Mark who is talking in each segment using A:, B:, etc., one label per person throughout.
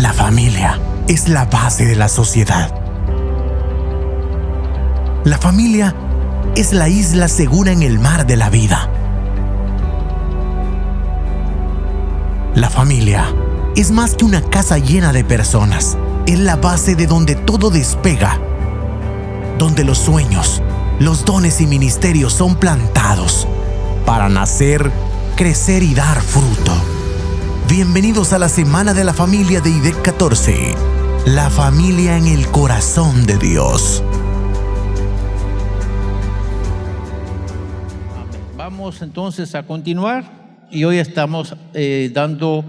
A: La familia es la base de la sociedad. La familia es la isla segura en el mar de la vida. La familia es más que una casa llena de personas. Es la base de donde todo despega, donde los sueños, los dones y ministerios son plantados para nacer, crecer y dar fruto. Bienvenidos a la Semana de la Familia de IDEC 14, la familia en el corazón de Dios.
B: Vamos entonces a continuar y hoy estamos dando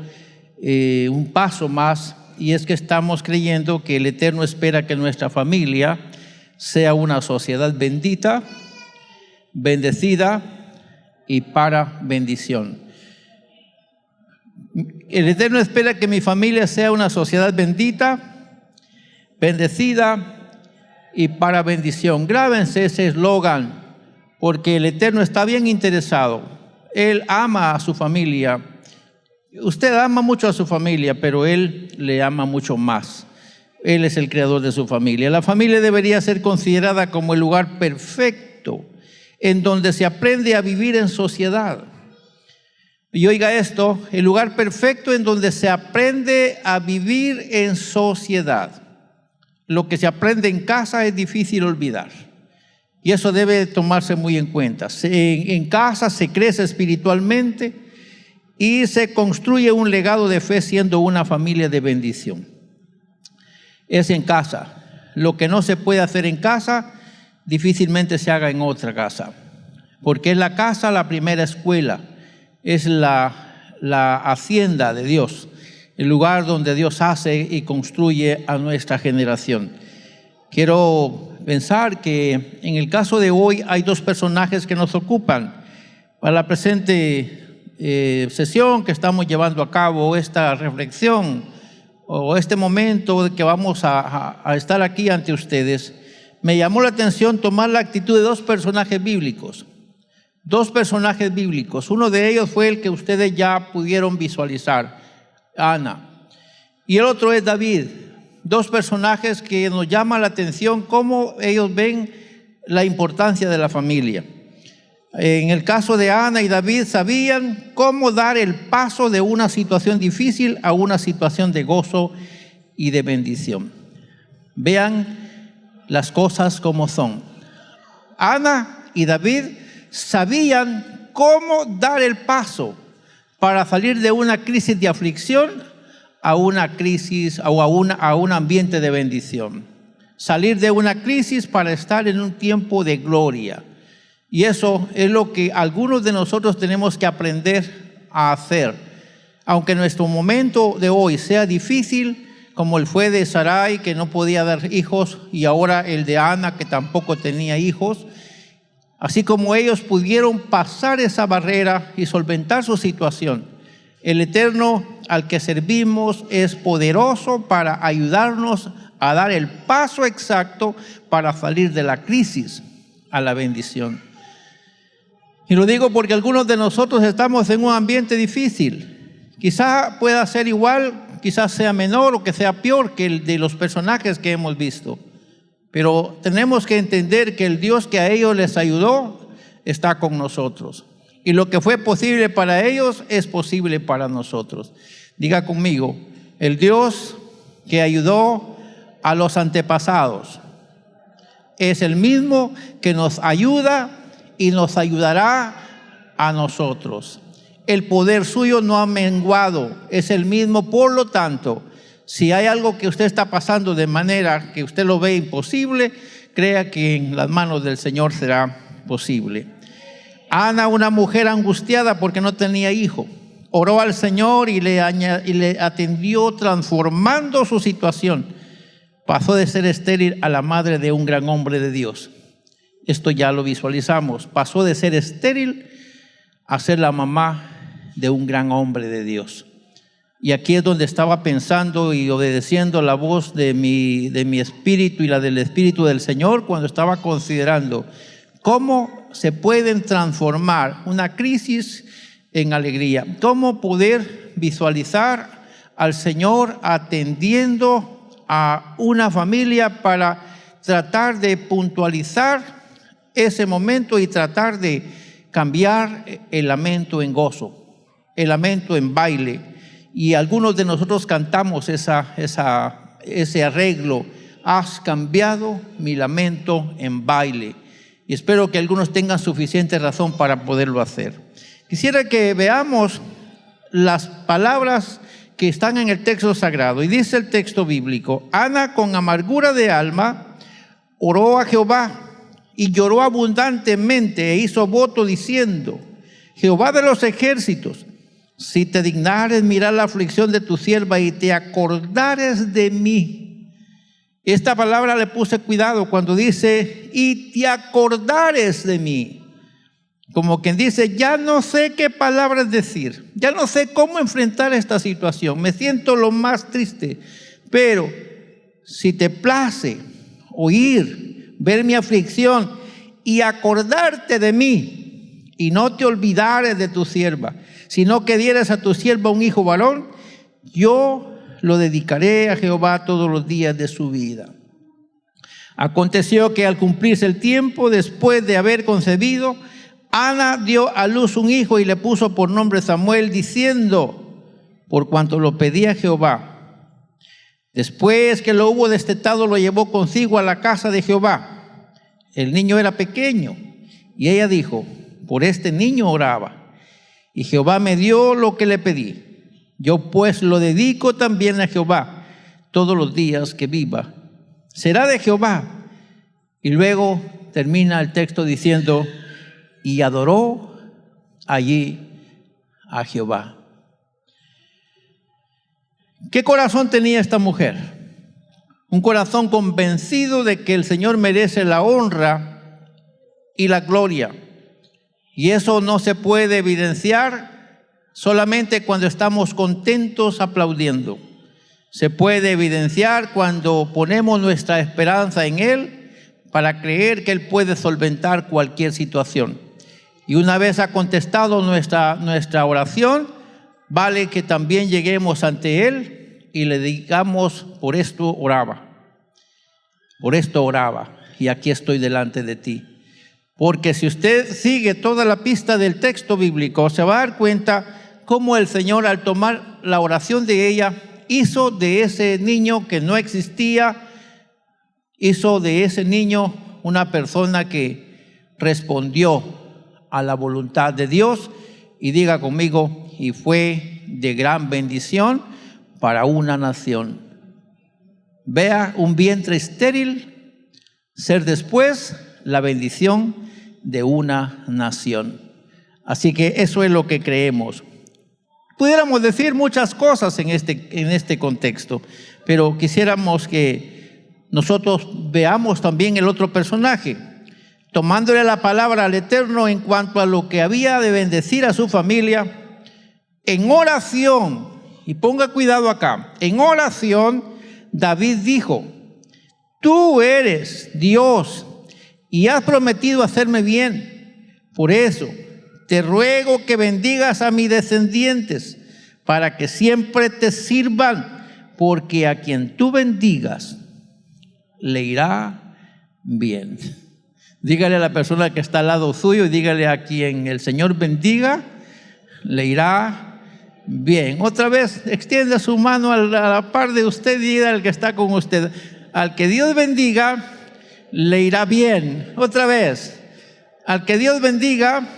B: un paso más, y es que estamos creyendo que el Eterno espera que nuestra familia sea una sociedad bendita, bendecida y para bendición. El Eterno espera que mi familia sea una sociedad bendita, bendecida y para bendición. Grábense ese eslogan, porque el Eterno está bien interesado. Él ama a su familia. Usted ama mucho a su familia, pero Él le ama mucho más. Él es el creador de su familia. La familia debería ser considerada como el lugar perfecto en donde se aprende a vivir en sociedad. Y oiga esto, el lugar perfecto en donde se aprende a vivir en sociedad. Lo que se aprende en casa es difícil olvidar. Y eso debe tomarse muy en cuenta. En casa se crece espiritualmente y se construye un legado de fe siendo una familia de bendición. Es en casa. Lo que no se puede hacer en casa, difícilmente se haga en otra casa. Porque es la casa la primera escuela. Es la hacienda de Dios, el lugar donde Dios hace y construye a nuestra generación. Quiero pensar que en el caso de hoy hay dos personajes que nos ocupan. Para la presente sesión que estamos llevando a cabo, esta reflexión o este momento que vamos a estar aquí ante ustedes, me llamó la atención tomar la actitud de dos personajes bíblicos. Dos personajes bíblicos. Uno de ellos fue el que ustedes ya pudieron visualizar, Ana. Y el otro es David. Dos personajes que nos llaman la atención cómo ellos ven la importancia de la familia. En el caso de Ana y David sabían cómo dar el paso de una situación difícil a una situación de gozo y de bendición. Vean las cosas como son. Ana y David sabían cómo dar el paso para salir de una crisis de aflicción a una crisis o a un ambiente de bendición. Salir de una crisis para estar en un tiempo de gloria. Y eso es lo que algunos de nosotros tenemos que aprender a hacer. Aunque nuestro momento de hoy sea difícil, como el fue de Sarai, que no podía dar hijos, y ahora el de Ana, que tampoco tenía hijos. Así como ellos pudieron pasar esa barrera y solventar su situación, el Eterno al que servimos es poderoso para ayudarnos a dar el paso exacto para salir de la crisis a la bendición. Y lo digo porque algunos de nosotros estamos en un ambiente difícil. Quizá pueda ser igual, quizás sea menor o que sea peor que el de los personajes que hemos visto. Pero tenemos que entender que el Dios que a ellos les ayudó está con nosotros. Y lo que fue posible para ellos es posible para nosotros. Diga conmigo, el Dios que ayudó a los antepasados es el mismo que nos ayuda y nos ayudará a nosotros. El poder suyo no ha menguado, es el mismo. Por lo tanto, si hay algo que usted está pasando de manera que usted lo ve imposible, crea que en las manos del Señor será posible. Ana, una mujer angustiada porque no tenía hijo, oró al Señor y le atendió transformando su situación. Pasó de ser estéril a la madre de un gran hombre de Dios. Esto ya lo visualizamos. Pasó de ser estéril a ser la mamá de un gran hombre de Dios. Y aquí es donde estaba pensando y obedeciendo la voz de mi espíritu y la del Espíritu del Señor cuando estaba considerando cómo se pueden transformar una crisis en alegría. Cómo poder visualizar al Señor atendiendo a una familia para tratar de puntualizar ese momento y tratar de cambiar el lamento en gozo, el lamento en baile. Y algunos de nosotros cantamos ese arreglo: has cambiado mi lamento en baile. Y espero que algunos tengan suficiente razón para poderlo hacer. Quisiera que veamos las palabras que están en el texto sagrado. Y dice el texto bíblico: Ana, con amargura de alma, oró a Jehová y lloró abundantemente e hizo voto diciendo: Jehová de los ejércitos, si te dignares mirar la aflicción de tu sierva y te acordares de mí. Esta palabra le puse cuidado cuando dice: y te acordares de mí. Como quien dice: ya no sé qué palabras decir, ya no sé cómo enfrentar esta situación, me siento lo más triste, pero si te place oír, ver mi aflicción y acordarte de mí, y no te olvidares de tu sierva, sino que dieras a tu sierva un hijo varón, yo lo dedicaré a Jehová todos los días de su vida. Aconteció que al cumplirse el tiempo, después de haber concebido, Ana dio a luz un hijo y le puso por nombre Samuel, diciendo: por cuanto lo pedía Jehová. Después que lo hubo destetado, lo llevó consigo a la casa de Jehová. El niño era pequeño y ella dijo: por este niño oraba, y Jehová me dio lo que le pedí. Yo pues lo dedico también a Jehová todos los días que viva. Será de Jehová. Y luego termina el texto diciendo: y adoró allí a Jehová. ¿Qué corazón tenía esta mujer? Un corazón convencido de que el Señor merece la honra y la gloria. Y eso no se puede evidenciar solamente cuando estamos contentos aplaudiendo. Se puede evidenciar cuando ponemos nuestra esperanza en Él para creer que Él puede solventar cualquier situación. Y una vez ha contestado nuestra oración, vale que también lleguemos ante Él y le digamos: por esto oraba, y aquí estoy delante de ti. Porque si usted sigue toda la pista del texto bíblico, se va a dar cuenta cómo el Señor, al tomar la oración de ella, hizo de ese niño que no existía, hizo de ese niño una persona que respondió a la voluntad de Dios. Y diga conmigo: y fue de gran bendición para una nación. Vea un vientre estéril ser después la bendición de una nación. Así que eso es lo que creemos. Pudiéramos decir muchas cosas en este contexto, pero quisiéramos que nosotros veamos también el otro personaje, tomándole la palabra al Eterno en cuanto a lo que había de bendecir a su familia. En oración, y ponga cuidado acá, en oración David dijo: tú eres Dios y has prometido hacerme bien. Por eso te ruego que bendigas a mis descendientes para que siempre te sirvan, porque a quien tú bendigas le irá bien. Dígale a la persona que está al lado suyo y dígale: a quien el Señor bendiga le irá bien. Otra vez, extienda su mano a la par de usted y dígale al que está con usted: al que Dios bendiga le irá bien. Otra vez, al que Dios bendiga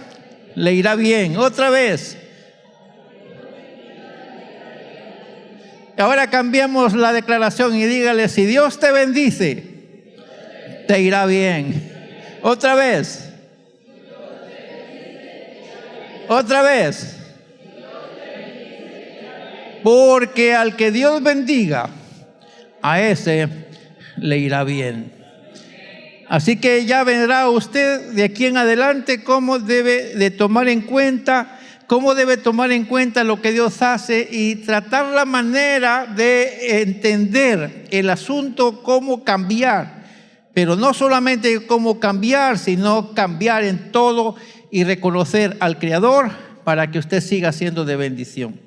B: le irá bien. Otra vez. Ahora cambiamos la declaración y dígale: si Dios te bendice, te irá bien. Otra vez. Otra vez. Porque al que Dios bendiga, a ese le irá bien. Así que ya verá usted de aquí en adelante cómo debe de tomar en cuenta, lo que Dios hace y tratar la manera de entender el asunto, cómo cambiar. Pero no solamente cómo cambiar, sino cambiar en todo y reconocer al Creador para que usted siga siendo de bendición.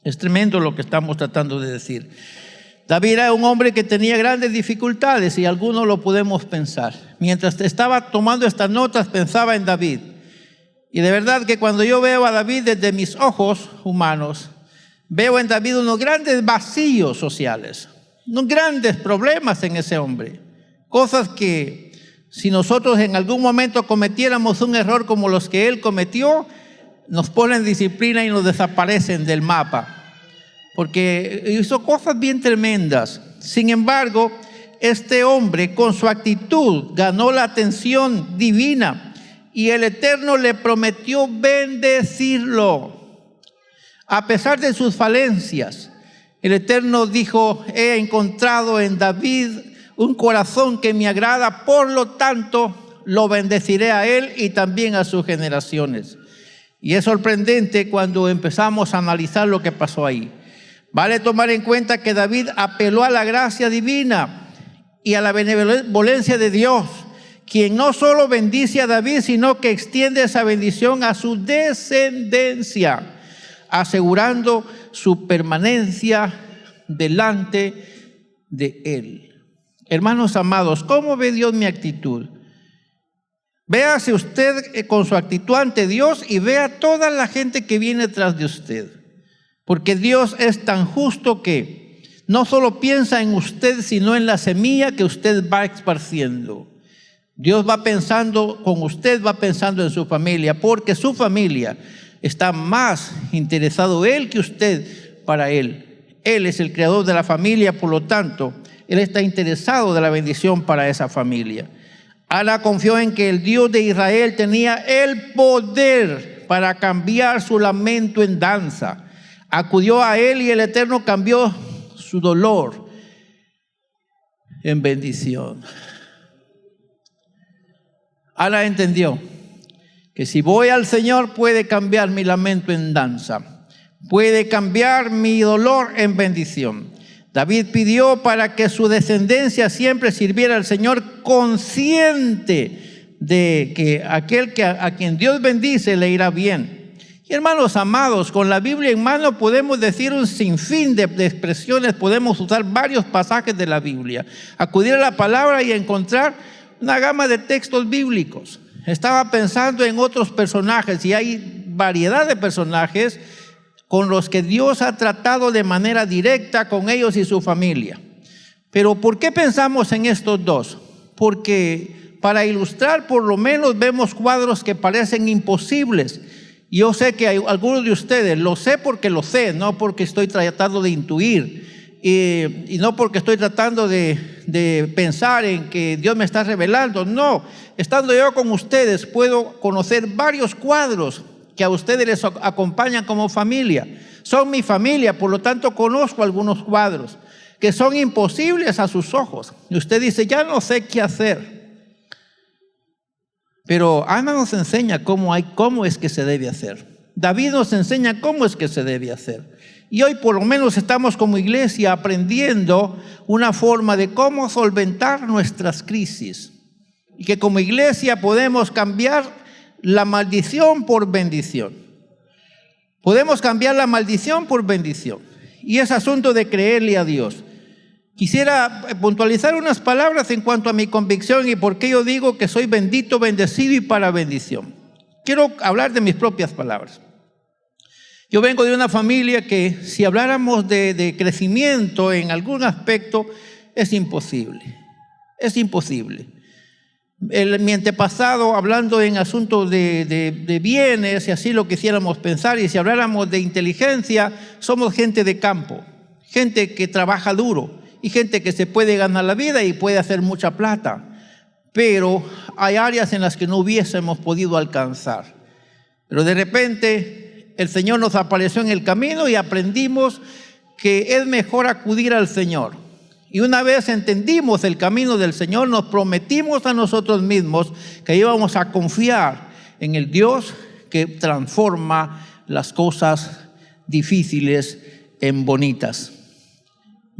B: Es tremendo lo que estamos tratando de decir. David era un hombre que tenía grandes dificultades y algunos lo podemos pensar. Mientras estaba tomando estas notas pensaba en David. Y de verdad que cuando yo veo a David desde mis ojos humanos, veo en David unos grandes vacíos sociales, unos grandes problemas en ese hombre. Cosas que si nosotros en algún momento cometiéramos un error como los que él cometió, nos ponen disciplina y nos desaparecen del mapa. Porque hizo cosas bien tremendas. Sin embargo, este hombre con su actitud ganó la atención divina y el Eterno le prometió bendecirlo. A pesar de sus falencias, el Eterno dijo: he encontrado en David un corazón que me agrada, por lo tanto lo bendeciré a él y también a sus generaciones. Y es sorprendente cuando empezamos a analizar lo que pasó ahí. Vale tomar en cuenta que David apeló a la gracia divina y a la benevolencia de Dios, quien no solo bendice a David, sino que extiende esa bendición a su descendencia, asegurando su permanencia delante de él. Hermanos amados, ¿cómo ve Dios mi actitud? Véase usted con su actitud ante Dios y vea toda la gente que viene tras de usted. Porque Dios es tan justo que no solo piensa en usted, sino en la semilla que usted va esparciendo. Dios va pensando con usted, va pensando en su familia, porque su familia está más interesado él que usted para él. Él es el creador de la familia, por lo tanto, él está interesado de la bendición para esa familia. Ana confió en que el Dios de Israel tenía el poder para cambiar su lamento en danza. Acudió a él y el Eterno cambió su dolor en bendición. Ana entendió que si voy al Señor puede cambiar mi lamento en danza, puede cambiar mi dolor en bendición. David pidió para que su descendencia siempre sirviera al Señor, consciente de que aquel a quien Dios bendice le irá bien. Y hermanos amados, con la Biblia en mano podemos decir un sinfín de expresiones, podemos usar varios pasajes de la Biblia, acudir a la palabra y encontrar una gama de textos bíblicos. Estaba pensando en otros personajes y hay variedad de personajes con los que Dios ha tratado de manera directa con ellos y su familia. Pero ¿por qué pensamos en estos dos? Porque para ilustrar por lo menos vemos cuadros que parecen imposibles. Yo sé que hay algunos de ustedes, lo sé porque lo sé, no porque estoy tratando de intuir y no porque estoy tratando de pensar en que Dios me está revelando. No, estando yo con ustedes puedo conocer varios cuadros que a ustedes les acompañan como familia. Son mi familia, por lo tanto conozco algunos cuadros que son imposibles a sus ojos. Y usted dice, ya no sé qué hacer. Pero Ana nos enseña cómo es que se debe hacer. David nos enseña cómo es que se debe hacer. Y hoy por lo menos estamos como iglesia aprendiendo una forma de cómo solventar nuestras crisis. Y que como iglesia podemos cambiar la maldición por bendición. Podemos cambiar la maldición por bendición. Y es asunto de creerle a Dios. Quisiera puntualizar unas palabras en cuanto a mi convicción y por qué yo digo que soy bendito, bendecido y para bendición. Quiero hablar de mis propias palabras. Yo vengo de una familia que si habláramos de crecimiento en algún aspecto es imposible. Es imposible. Mi antepasado, hablando en asuntos de bienes, si así lo quisiéramos pensar, y si habláramos de inteligencia, somos gente de campo, gente que trabaja duro y gente que se puede ganar la vida y puede hacer mucha plata. Pero hay áreas en las que no hubiésemos podido alcanzar. Pero de repente el Señor nos apareció en el camino y aprendimos que es mejor acudir al Señor. Y una vez entendimos el camino del Señor, nos prometimos a nosotros mismos que íbamos a confiar en el Dios que transforma las cosas difíciles en bonitas.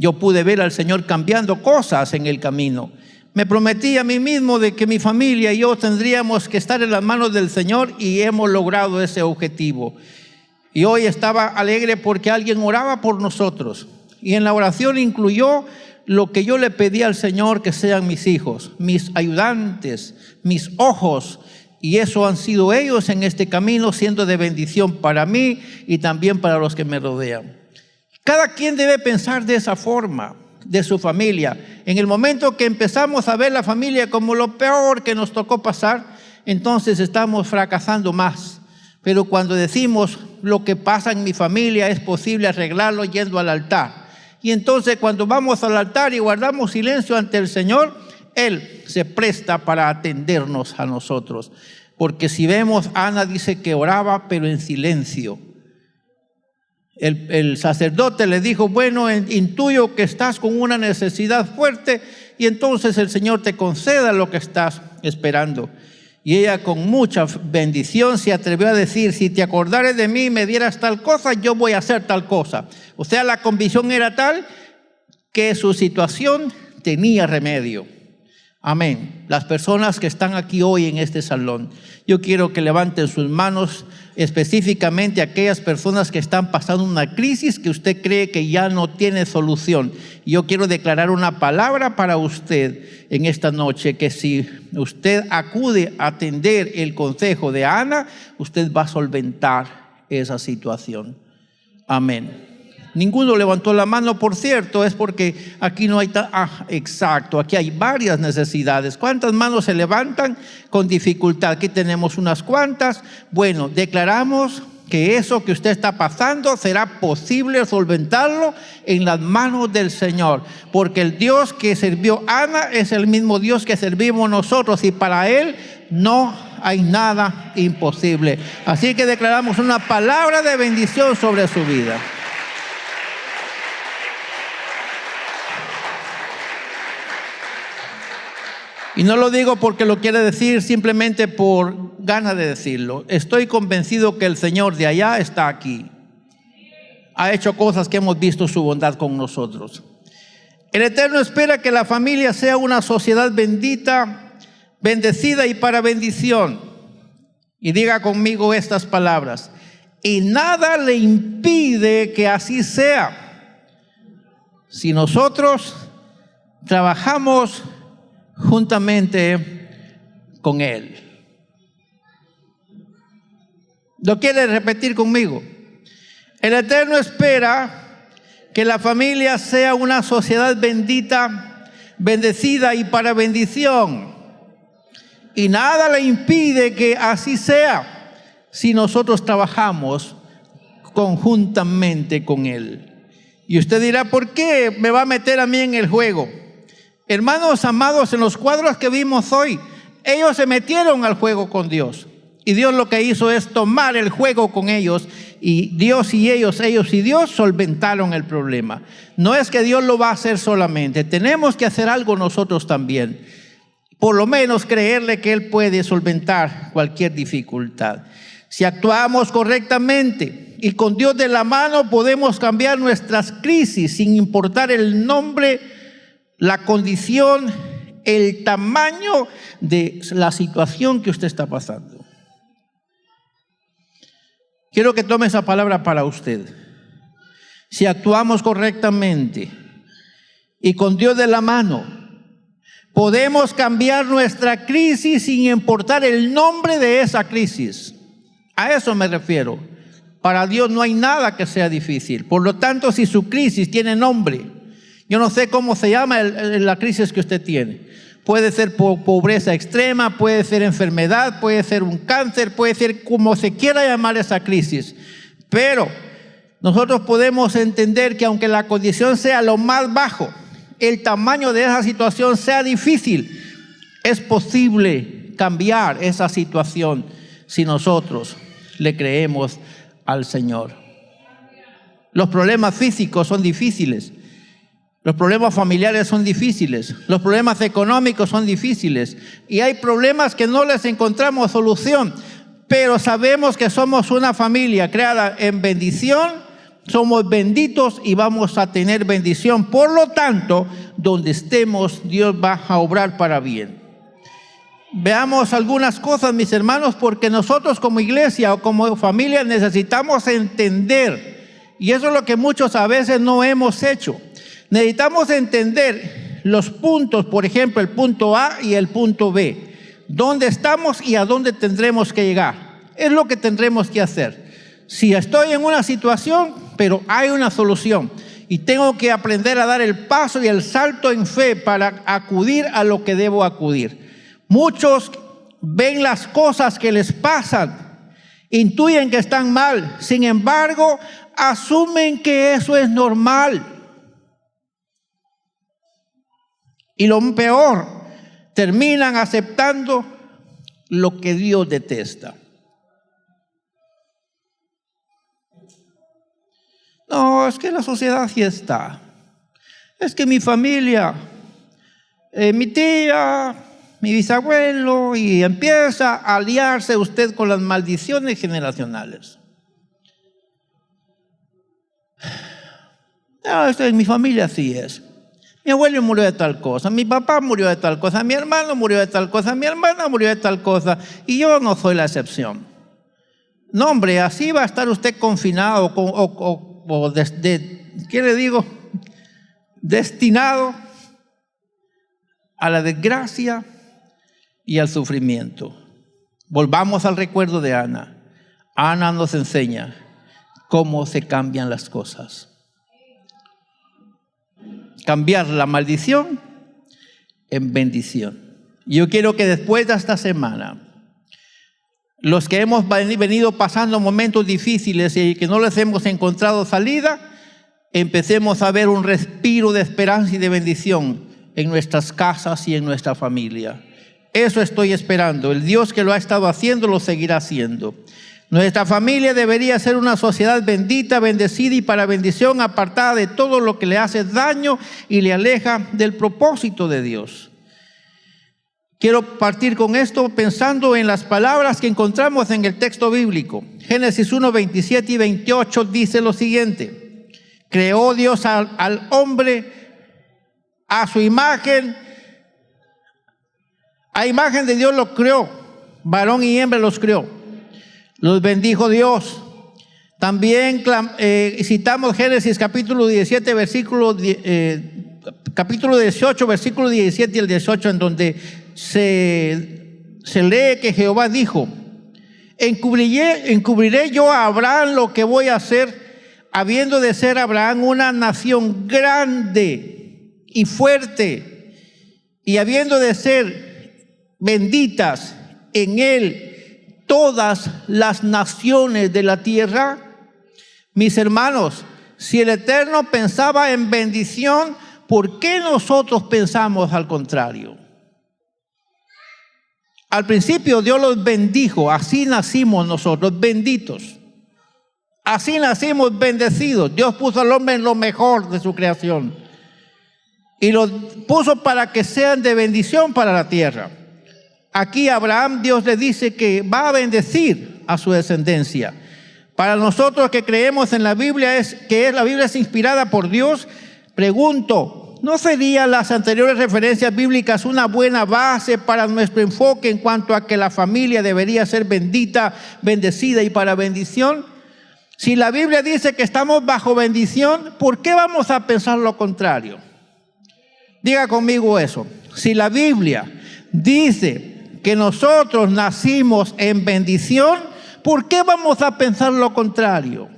B: Yo pude ver al Señor cambiando cosas en el camino. Me prometí a mí mismo de que mi familia y yo tendríamos que estar en las manos del Señor y hemos logrado ese objetivo. Y hoy estaba alegre porque alguien oraba por nosotros. Y en la oración incluyó lo que yo le pedí al Señor, que sean mis hijos, mis ayudantes, mis ojos. Y eso han sido ellos en este camino, siendo de bendición para mí y también para los que me rodean. Cada quien debe pensar de esa forma, de su familia. En el momento que empezamos a ver la familia como lo peor que nos tocó pasar, entonces estamos fracasando más. Pero cuando decimos lo que pasa en mi familia es posible arreglarlo yendo al altar. Y entonces cuando vamos al altar y guardamos silencio ante el Señor, Él se presta para atendernos a nosotros. Porque si vemos, Ana dice que oraba pero en silencio. El sacerdote le dijo, bueno, intuyo que estás con una necesidad fuerte y entonces el Señor te conceda lo que estás esperando. Y ella con mucha bendición se atrevió a decir, si te acordares de mí y me dieras tal cosa, yo voy a hacer tal cosa. O sea, la convicción era tal que su situación tenía remedio. Amén. Las personas que están aquí hoy en este salón, yo quiero que levanten sus manos, específicamente aquellas personas que están pasando una crisis que usted cree que ya no tiene solución. Yo quiero declarar una palabra para usted en esta noche, que si usted acude a atender el consejo de Ana, usted va a solventar esa situación. Amén. Ninguno levantó la mano, por cierto, es porque aquí no hay... exacto, aquí hay varias necesidades. ¿Cuántas manos se levantan con dificultad? Aquí tenemos unas cuantas. Bueno, declaramos que eso que usted está pasando será posible solventarlo en las manos del Señor. Porque el Dios que sirvió Ana es el mismo Dios que servimos nosotros y para Él no hay nada imposible. Así que declaramos una palabra de bendición sobre su vida. Y no lo digo porque lo quiere decir simplemente por ganas de decirlo. Estoy convencido que el Señor de allá está aquí. Ha hecho cosas que hemos visto su bondad con nosotros. El Eterno espera que la familia sea una sociedad bendita, bendecida y para bendición. Y diga conmigo estas palabras. Y nada le impide que así sea. Si nosotros trabajamos juntamente con Él. ¿Lo quiere repetir conmigo? El Eterno espera que la familia sea una sociedad bendita, bendecida y para bendición. Y nada le impide que así sea si nosotros trabajamos conjuntamente con Él. Y usted dirá, ¿por qué me va a meter a mí en el juego? Hermanos amados, en los cuadros que vimos hoy, ellos se metieron al juego con Dios. Y Dios lo que hizo es tomar el juego con ellos. Y Dios y ellos y Dios solventaron el problema. No es que Dios lo va a hacer solamente. Tenemos que hacer algo nosotros también. Por lo menos creerle que Él puede solventar cualquier dificultad. Si actuamos correctamente y con Dios de la mano, podemos cambiar nuestras crisis sin importar el nombre, la condición, el tamaño de la situación que usted está pasando. Quiero que tome esa palabra para usted. Si actuamos correctamente y con Dios de la mano, podemos cambiar nuestra crisis sin importar el nombre de esa crisis. A eso me refiero. Para Dios no hay nada que sea difícil. Por lo tanto, si su crisis tiene nombre, yo no sé cómo se llama la crisis que usted tiene. Puede ser pobreza extrema, puede ser enfermedad, puede ser un cáncer, puede ser como se quiera llamar esa crisis. Pero nosotros podemos entender que aunque la condición sea lo más bajo, el tamaño de esa situación sea difícil, es posible cambiar esa situación si nosotros le creemos al Señor. Los problemas físicos son difíciles. Los problemas familiares son difíciles, los problemas económicos son difíciles y hay problemas que no les encontramos solución, pero sabemos que somos una familia creada en bendición, somos benditos y vamos a tener bendición. Por lo tanto, donde estemos, Dios va a obrar para bien. Veamos algunas cosas, mis hermanos, porque nosotros como iglesia o como familia necesitamos entender, y eso es lo que muchos a veces no hemos hecho. Necesitamos entender los puntos, por ejemplo, el punto A y el punto B. ¿Dónde estamos y a dónde tendremos que llegar? Es lo que tendremos que hacer. Si estoy en una situación, pero hay una solución, y tengo que aprender a dar el paso y el salto en fe para acudir a lo que debo acudir. Muchos ven las cosas que les pasan, intuyen que están mal, sin embargo, asumen que eso es normal. Y lo peor, terminan aceptando lo que Dios detesta. No, es que la sociedad sí está. Es que mi familia, mi tía, mi bisabuelo, y empieza a aliarse usted con las maldiciones generacionales. No, esto en mi familia así es. Mi abuelo murió de tal cosa, mi papá murió de tal cosa, mi hermano murió de tal cosa, mi hermana murió de tal cosa, y yo no soy la excepción. No, hombre, así va a estar usted confinado ¿qué le digo? Destinado a la desgracia y al sufrimiento. Volvamos al recuerdo de Ana. Ana nos enseña cómo se cambian las cosas. Cambiar la maldición en bendición. Yo quiero que después de esta semana, los que hemos venido pasando momentos difíciles y que no les hemos encontrado salida, empecemos a ver un respiro de esperanza y de bendición en nuestras casas y en nuestra familia. Eso estoy esperando. El Dios que lo ha estado haciendo lo seguirá haciendo. Nuestra familia debería ser una sociedad bendita, bendecida y para bendición, apartada de todo lo que le hace daño y le aleja del propósito de Dios. Quiero partir con esto pensando en las palabras que encontramos en el texto bíblico. Génesis 1, 27 y 28 dice lo siguiente: creó Dios al hombre a su imagen, a imagen de Dios lo creó, varón y hembra los creó. Los bendijo Dios. También citamos Génesis capítulo 17, capítulo 18, versículo 17 y el 18, en donde se lee que Jehová dijo: encubriré yo a Abraham lo que voy a hacer, habiendo de ser Abraham una nación grande y fuerte, y habiendo de ser benditas en él todas las naciones de la tierra. Mis hermanos, si el Eterno pensaba en bendición, ¿por qué nosotros pensamos al contrario? Al principio Dios los bendijo, así nacimos nosotros, benditos. Así nacimos bendecidos. Dios puso al hombre en lo mejor de su creación y los puso para que sean de bendición para la tierra. Aquí a Abraham Dios le dice que va a bendecir a su descendencia. Para nosotros que creemos en la Biblia, la Biblia es inspirada por Dios, pregunto, ¿no serían las anteriores referencias bíblicas una buena base para nuestro enfoque en cuanto a que la familia debería ser bendita, bendecida y para bendición? Si la Biblia dice que estamos bajo bendición, ¿por qué vamos a pensar lo contrario? Diga conmigo eso. Si la Biblia dice que nosotros nacimos en bendición, ¿por qué vamos a pensar lo contrario?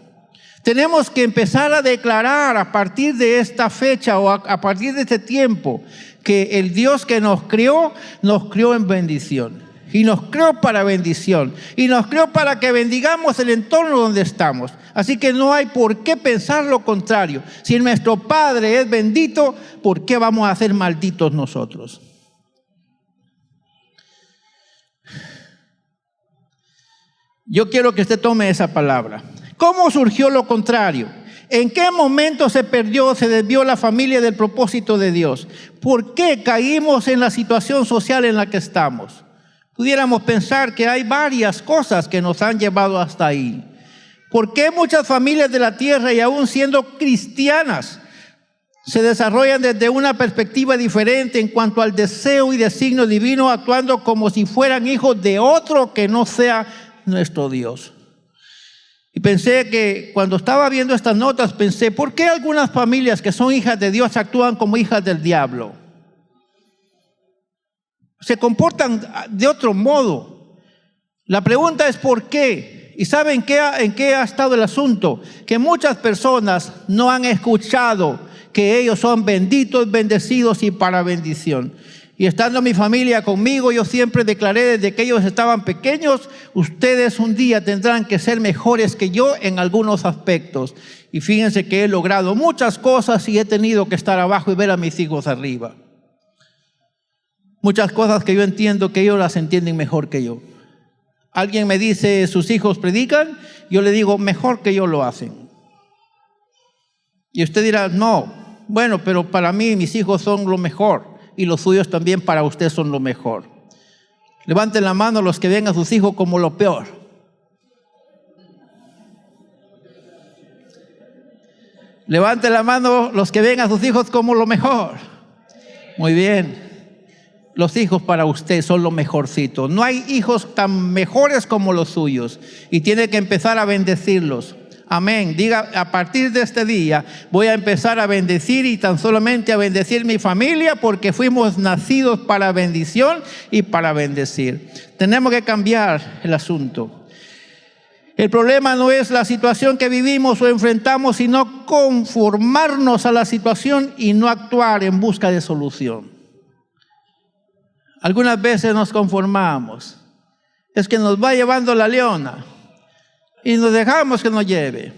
B: Tenemos que empezar a declarar a partir de esta fecha o a partir de este tiempo que el Dios que nos creó en bendición. Y nos creó para bendición. Y nos creó para que bendigamos el entorno donde estamos. Así que no hay por qué pensar lo contrario. Si nuestro Padre es bendito, ¿por qué vamos a ser malditos nosotros? Yo quiero que usted tome esa palabra. ¿Cómo surgió lo contrario? ¿En qué momento se desvió la familia del propósito de Dios? ¿Por qué caímos en la situación social en la que estamos? Pudiéramos pensar que hay varias cosas que nos han llevado hasta ahí. ¿Por qué muchas familias de la tierra, y aún siendo cristianas, se desarrollan desde una perspectiva diferente en cuanto al deseo y designio divino, actuando como si fueran hijos de otro que no sea nuestro Dios. Y pensé que cuando estaba viendo estas notas, pensé, ¿por qué algunas familias que son hijas de Dios actúan como hijas del diablo? Se comportan de otro modo. La pregunta es ¿por qué? ¿Y saben en qué ha estado el asunto? Que muchas personas no han escuchado que ellos son benditos, bendecidos y para bendición. Y estando mi familia conmigo, yo siempre declaré desde que ellos estaban pequeños, ustedes un día tendrán que ser mejores que yo en algunos aspectos. Y fíjense que he logrado muchas cosas y he tenido que estar abajo y ver a mis hijos arriba. Muchas cosas que yo entiendo que ellos las entienden mejor que yo. Alguien me dice, sus hijos predican, yo le digo, mejor que yo lo hacen. Y usted dirá, no, bueno, pero para mí mis hijos son lo mejor y los suyos también para usted son lo mejor. Levanten la mano los que ven a sus hijos como lo peor. Levanten la mano los que ven a sus hijos como lo mejor. Muy bien. Los hijos para usted son lo mejorcito. No hay hijos tan mejores como los suyos y tiene que empezar a bendecirlos. Amén. Diga, a partir de este día voy a empezar a bendecir y tan solamente a bendecir mi familia porque fuimos nacidos para bendición y para bendecir. Tenemos que cambiar el asunto. El problema no es la situación que vivimos o enfrentamos, sino conformarnos a la situación y no actuar en busca de solución. Algunas veces nos conformamos. Es que nos va llevando la leona y nos dejamos que nos lleve.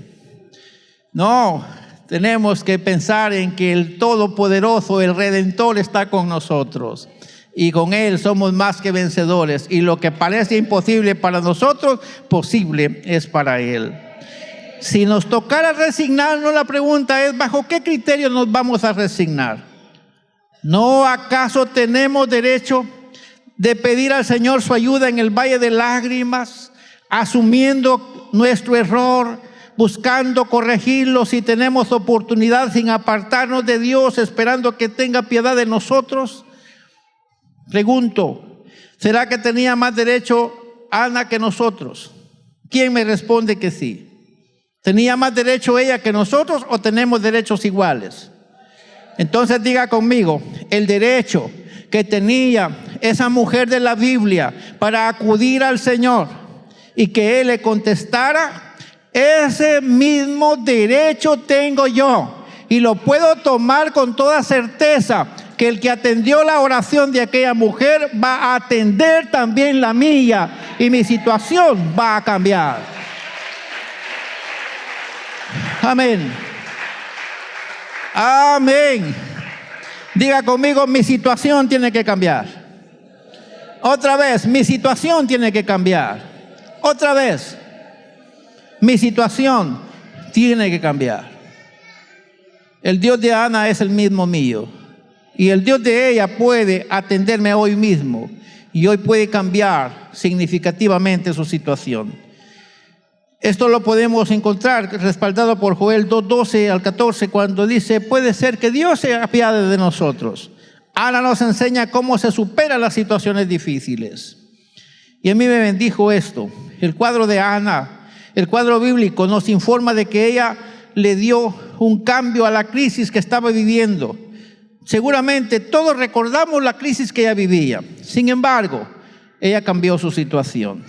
B: No, tenemos que pensar en que el Todopoderoso, el Redentor, está con nosotros. Y con Él somos más que vencedores. Y lo que parece imposible para nosotros, posible es para Él. Si nos tocara resignarnos, la pregunta es, ¿bajo qué criterio nos vamos a resignar? ¿No acaso tenemos derecho de pedir al Señor su ayuda en el valle de lágrimas, asumiendo nuestro error, buscando corregirlo si tenemos oportunidad sin apartarnos de Dios, esperando que tenga piedad de nosotros? Pregunto, ¿será que tenía más derecho Ana que nosotros? ¿Quién me responde que sí? ¿Tenía más derecho ella que nosotros o tenemos derechos iguales? Entonces diga conmigo, el derecho que tenía esa mujer de la Biblia para acudir al Señor y que Él le contestara, ese mismo derecho tengo yo y lo puedo tomar con toda certeza, que el que atendió la oración de aquella mujer va a atender también la mía y mi situación va a cambiar. Amén. Amén. Diga conmigo, mi situación tiene que cambiar. Otra vez, mi situación tiene que cambiar. Otra vez, mi situación tiene que cambiar. El Dios de Ana es el mismo mío. Y el Dios de ella puede atenderme hoy mismo. Y hoy puede cambiar significativamente su situación. Esto lo podemos encontrar respaldado por Joel 2:12 al 14, cuando dice, puede ser que Dios se apiade de nosotros. Ana nos enseña cómo se superan las situaciones difíciles. Y a mí me bendijo esto. El cuadro de Ana, el cuadro bíblico, nos informa de que ella le dio un cambio a la crisis que estaba viviendo. Seguramente todos recordamos la crisis que ella vivía. Sin embargo, ella cambió su situación.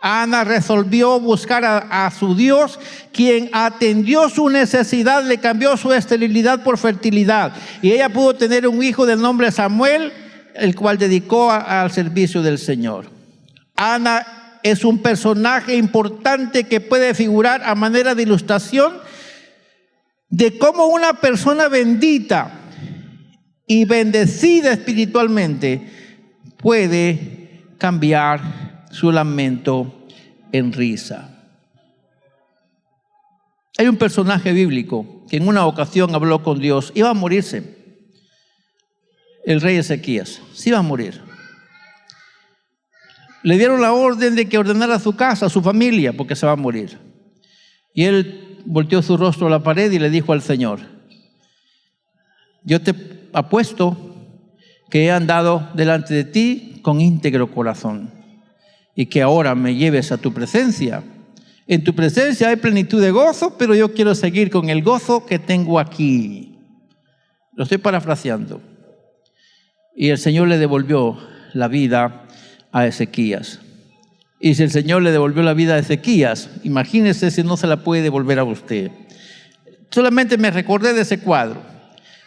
B: Ana resolvió buscar a su Dios, quien atendió su necesidad, le cambió su esterilidad por fertilidad. Y ella pudo tener un hijo de nombre Samuel, el cual dedicó al servicio del Señor. Ana es un personaje importante que puede figurar a manera de ilustración de cómo una persona bendita y bendecida espiritualmente puede cambiar su lamento en risa. Hay un personaje bíblico que en una ocasión habló con Dios. Iba a morirse el rey Ezequías, se iba a morir. Le dieron la orden de que ordenara su casa, a su familia, porque se va a morir. Y él volteó su rostro a la pared y le dijo al Señor, Yo te apuesto que he andado delante de ti con íntegro corazón y que ahora me lleves a tu presencia. En tu presencia hay plenitud de gozo, pero yo quiero seguir con el gozo que tengo aquí. Lo estoy parafraseando. Y el Señor le devolvió la vida a Ezequías. Y si el Señor le devolvió la vida a Ezequías, imagínese si no se la puede devolver a usted. Solamente me recordé de ese cuadro.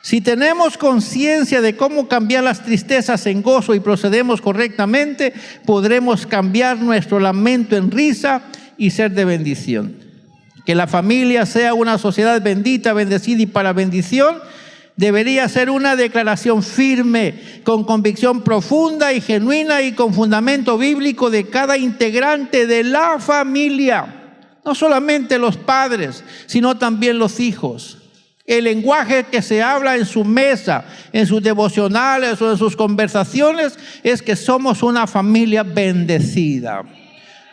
B: Si tenemos conciencia de cómo cambiar las tristezas en gozo y procedemos correctamente, podremos cambiar nuestro lamento en risa y ser de bendición. Que la familia sea una sociedad bendita, bendecida y para bendición, debería ser una declaración firme, con convicción profunda y genuina y con fundamento bíblico de cada integrante de la familia. No solamente los padres, sino también los hijos. El lenguaje que se habla en su mesa, en sus devocionales o en sus conversaciones es que somos una familia bendecida.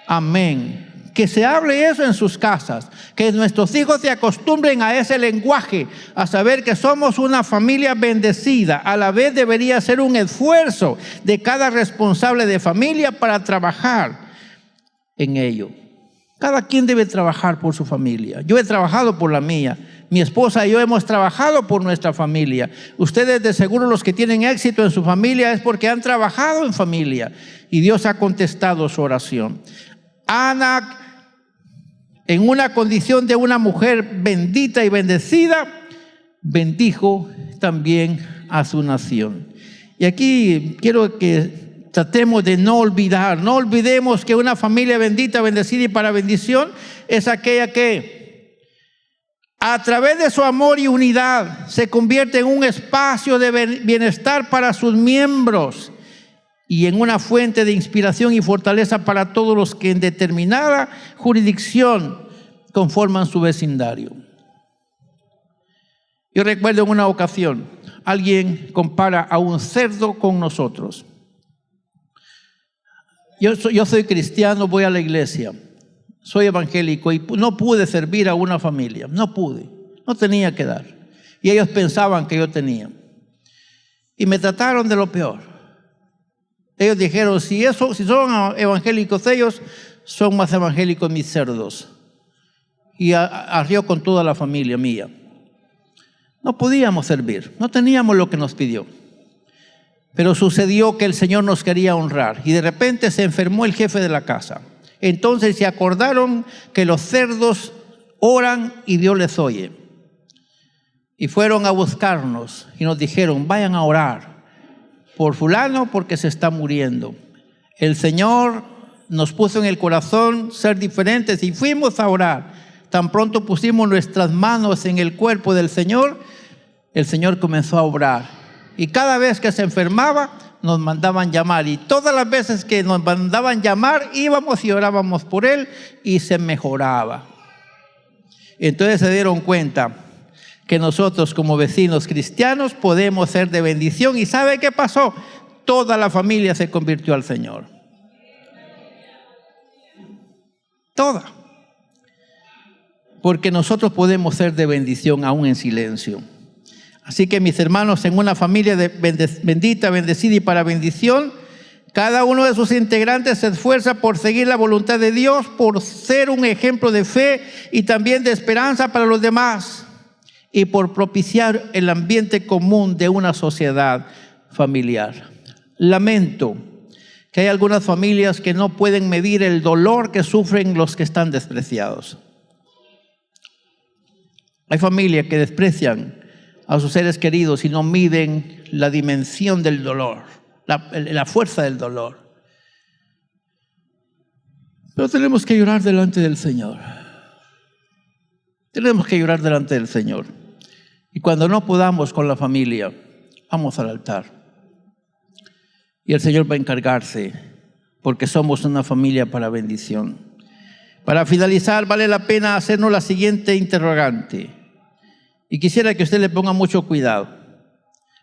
B: Amén. Que se hable eso en sus casas, que nuestros hijos se acostumbren a ese lenguaje, a saber que somos una familia bendecida. A la vez debería ser un esfuerzo de cada responsable de familia para trabajar en ello. Cada quien debe trabajar por su familia. Yo he trabajado por la mía. Mi esposa y yo hemos trabajado por nuestra familia. Ustedes de seguro los que tienen éxito en su familia es porque han trabajado en familia y Dios ha contestado su oración. Ana, en una condición de una mujer bendita y bendecida, bendijo también a su nación. Y aquí quiero que tratemos de no olvidemos que una familia bendita, bendecida y para bendición es aquella que a través de su amor y unidad se convierte en un espacio de bienestar para sus miembros y en una fuente de inspiración y fortaleza para todos los que en determinada jurisdicción conforman su vecindario. Yo recuerdo en una ocasión, alguien compara a un cerdo con nosotros. Yo soy cristiano, voy a la iglesia, soy evangélico y no pude servir a una familia, no tenía que dar. Y ellos pensaban que yo tenía. Y me trataron de lo peor. Ellos dijeron, si son evangélicos ellos, son más evangélicos mis cerdos. Y arrió con toda la familia mía. No podíamos servir, no teníamos lo que nos pidió. Pero sucedió que el Señor nos quería honrar y de repente se enfermó el jefe de la casa. Entonces se acordaron que los cerdos oran y Dios les oye. Y fueron a buscarnos y nos dijeron, vayan a orar por fulano porque se está muriendo. El Señor nos puso en el corazón ser diferentes y fuimos a orar. Tan pronto pusimos nuestras manos en el cuerpo del Señor, el Señor comenzó a obrar. Y cada vez que se enfermaba, nos mandaban llamar. Y todas las veces que nos mandaban llamar, íbamos y orábamos por él y se mejoraba. Entonces se dieron cuenta que nosotros como vecinos cristianos podemos ser de bendición. ¿Y sabe qué pasó? Toda la familia se convirtió al Señor. Toda. Porque nosotros podemos ser de bendición aún en silencio. Así que mis hermanos, en una familia bendita, bendecida y para bendición, cada uno de sus integrantes se esfuerza por seguir la voluntad de Dios, por ser un ejemplo de fe y también de esperanza para los demás y por propiciar el ambiente común de una sociedad familiar. Lamento que hay algunas familias que no pueden medir el dolor que sufren los que están despreciados. Hay familias que desprecian a sus seres queridos y no miden la dimensión del dolor, la fuerza del dolor. Pero tenemos que llorar delante del Señor. Tenemos que llorar delante del Señor. Y cuando no podamos con la familia, vamos al altar. Y el Señor va a encargarse, porque somos una familia para bendición. Para finalizar, vale la pena hacernos la siguiente interrogante. Y quisiera que usted le ponga mucho cuidado.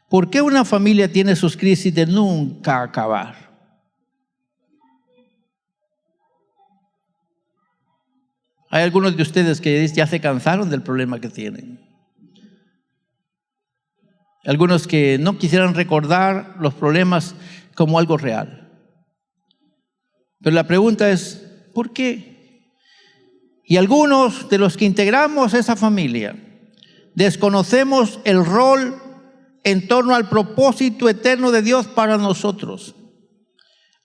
B: ¿Por qué una familia tiene sus crisis de nunca acabar? Hay algunos de ustedes que ya se cansaron del problema que tienen. Algunos que no quisieran recordar los problemas como algo real. Pero la pregunta es, ¿por qué? Y algunos de los que integramos esa familia desconocemos el rol en torno al propósito eterno de Dios para nosotros.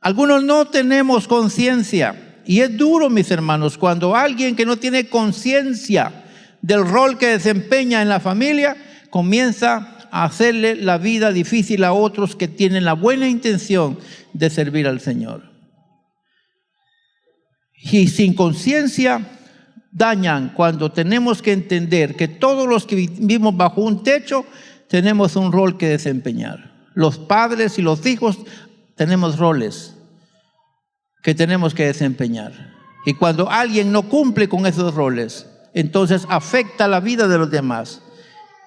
B: Algunos no tenemos conciencia, y es duro, mis hermanos, cuando alguien que no tiene conciencia del rol que desempeña en la familia comienza a hacerle la vida difícil a otros que tienen la buena intención de servir al Señor. Y sin conciencia dañan, cuando tenemos que entender que todos los que vivimos bajo un techo tenemos un rol que desempeñar. Los padres y los hijos tenemos roles que tenemos que desempeñar. Y cuando alguien no cumple con esos roles, entonces afecta la vida de los demás.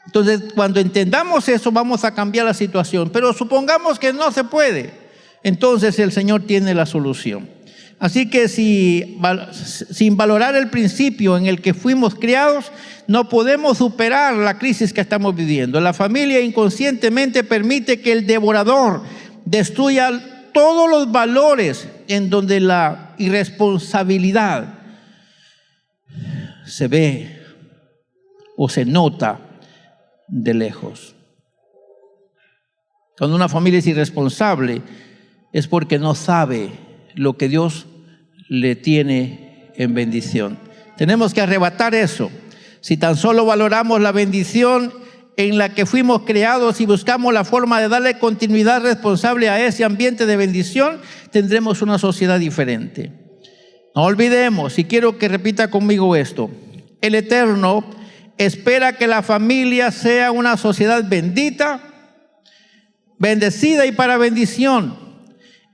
B: Entonces, cuando entendamos eso, vamos a cambiar la situación. Pero supongamos que no se puede. Entonces el Señor tiene la solución. Así que sin valorar el principio en el que fuimos criados, no podemos superar la crisis que estamos viviendo. La familia inconscientemente permite que el devorador destruya todos los valores en donde la irresponsabilidad se ve o se nota de lejos. Cuando una familia es irresponsable, es porque no sabe lo que Dios le tiene en bendición. Tenemos que arrebatar eso. Si tan solo valoramos la bendición en la que fuimos creados y buscamos la forma de darle continuidad responsable a ese ambiente de bendición, tendremos una sociedad diferente. No olvidemos, y quiero que repita conmigo esto: el Eterno espera que la familia sea una sociedad bendita, bendecida y para bendición,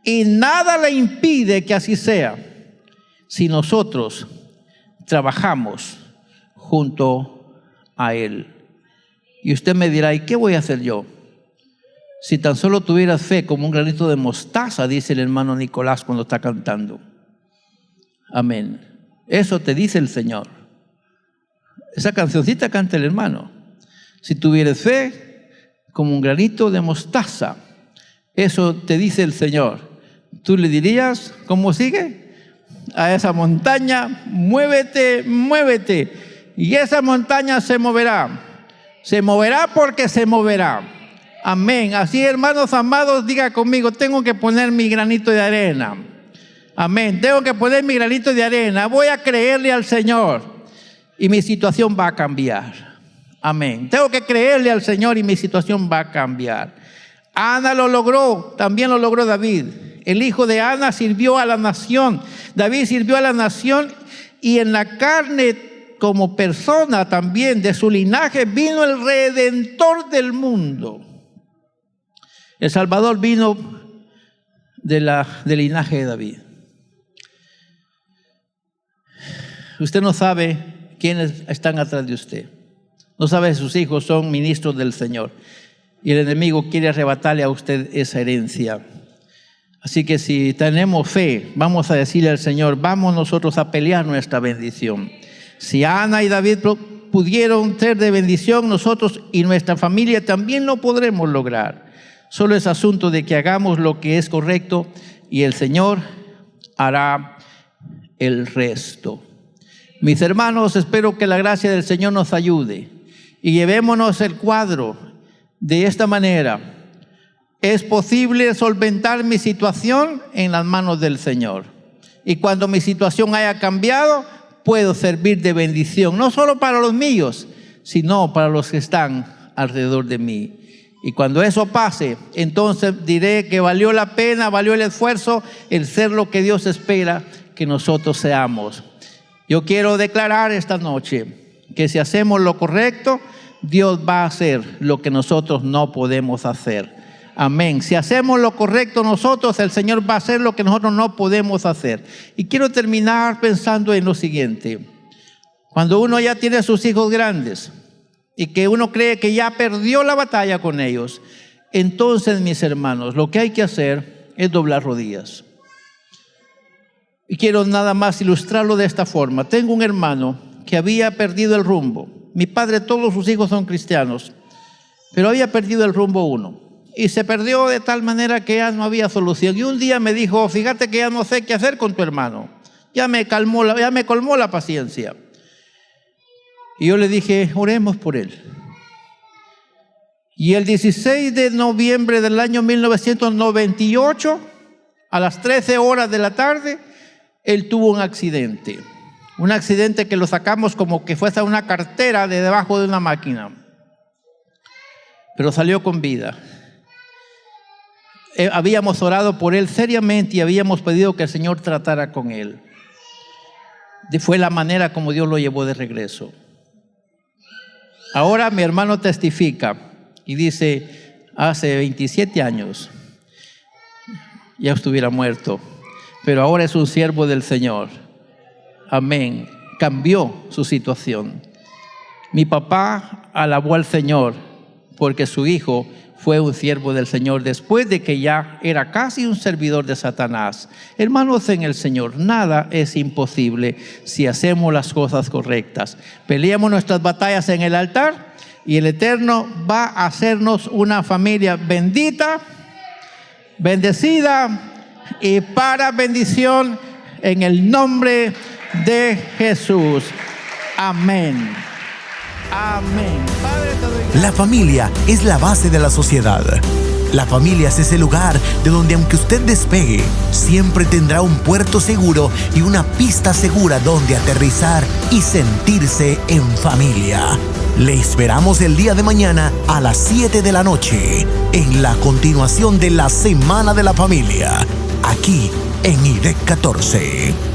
B: y nada le impide que así sea si nosotros trabajamos junto a Él. Y usted me dirá, ¿y qué voy a hacer yo? Si tan solo tuvieras fe como un granito de mostaza, dice el hermano Nicolás cuando está cantando. Amén. Eso te dice el Señor. Esa cancioncita canta el hermano. Si tuvieras fe como un granito de mostaza, eso te dice el Señor. Tú le dirías, ¿cómo sigue? A esa montaña, muévete, muévete. Y esa montaña se moverá. Se moverá porque se moverá. Amén. Así, hermanos amados, diga conmigo, tengo que poner mi granito de arena. Amén. Tengo que poner mi granito de arena. Voy a creerle al Señor y mi situación va a cambiar. Amén. Tengo que creerle al Señor y mi situación va a cambiar. Ana lo logró, también lo logró David. El hijo de Ana sirvió a la nación. David sirvió a la nación y en la carne, como persona también de su linaje, vino el Redentor del mundo. El Salvador vino del linaje de David. Usted no sabe quiénes están atrás de usted. No sabe si sus hijos son ministros del Señor. Y el enemigo quiere arrebatarle a usted esa herencia. Así que si tenemos fe, vamos a decirle al Señor, vamos nosotros a pelear nuestra bendición. Si Ana y David pudieron ser de bendición, nosotros y nuestra familia también lo podremos lograr. Solo es asunto de que hagamos lo que es correcto y el Señor hará el resto. Mis hermanos, espero que la gracia del Señor nos ayude y llevémonos el cuadro de esta manera. Es posible solventar mi situación en las manos del Señor. Y cuando mi situación haya cambiado, puedo servir de bendición, no solo para los míos, sino para los que están alrededor de mí. Y cuando eso pase, entonces diré que valió la pena, valió el esfuerzo, el ser lo que Dios espera que nosotros seamos. Yo quiero declarar esta noche que si hacemos lo correcto, Dios va a hacer lo que nosotros no podemos hacer. Amén. Si hacemos lo correcto nosotros, el Señor va a hacer lo que nosotros no podemos hacer. Y quiero terminar pensando en lo siguiente. Cuando uno ya tiene a sus hijos grandes y que uno cree que ya perdió la batalla con ellos, entonces, mis hermanos, lo que hay que hacer es doblar rodillas. Y quiero nada más ilustrarlo de esta forma. Tengo un hermano que había perdido el rumbo. Mi padre, todos sus hijos son cristianos, pero había perdido el rumbo uno. Y se perdió de tal manera que ya no había solución. Y un día me dijo, fíjate que ya no sé qué hacer con tu hermano. Ya me colmó la paciencia. Y yo le dije, oremos por él. Y el 16 de noviembre del año 1998, a las 13 horas de la tarde, él tuvo un accidente. Un accidente que lo sacamos como que fuese una cartera de debajo de una máquina. Pero salió con vida. Habíamos orado por él seriamente y habíamos pedido que el Señor tratara con él. Fue la manera como Dios lo llevó de regreso. Ahora mi hermano testifica y dice, hace 27 años ya estuviera muerto, pero ahora es un siervo del Señor. Amén. Cambió su situación. Mi papá alabó al Señor porque su hijo fue un siervo del Señor después de que ya era casi un servidor de Satanás. Hermanos en el Señor, nada es imposible si hacemos las cosas correctas. Peleamos nuestras batallas en el altar y el Eterno va a hacernos una familia bendita, bendecida y para bendición en el nombre de Jesús. Amén. Amén. Padre, te doy gracias.
A: La familia es la base de la sociedad. La familia es ese lugar de donde, aunque usted despegue, siempre tendrá un puerto seguro y una pista segura donde aterrizar y sentirse en familia. Le esperamos el día de mañana a las 7 de la noche en la continuación de la Semana de la Familia, aquí en IDEC 14.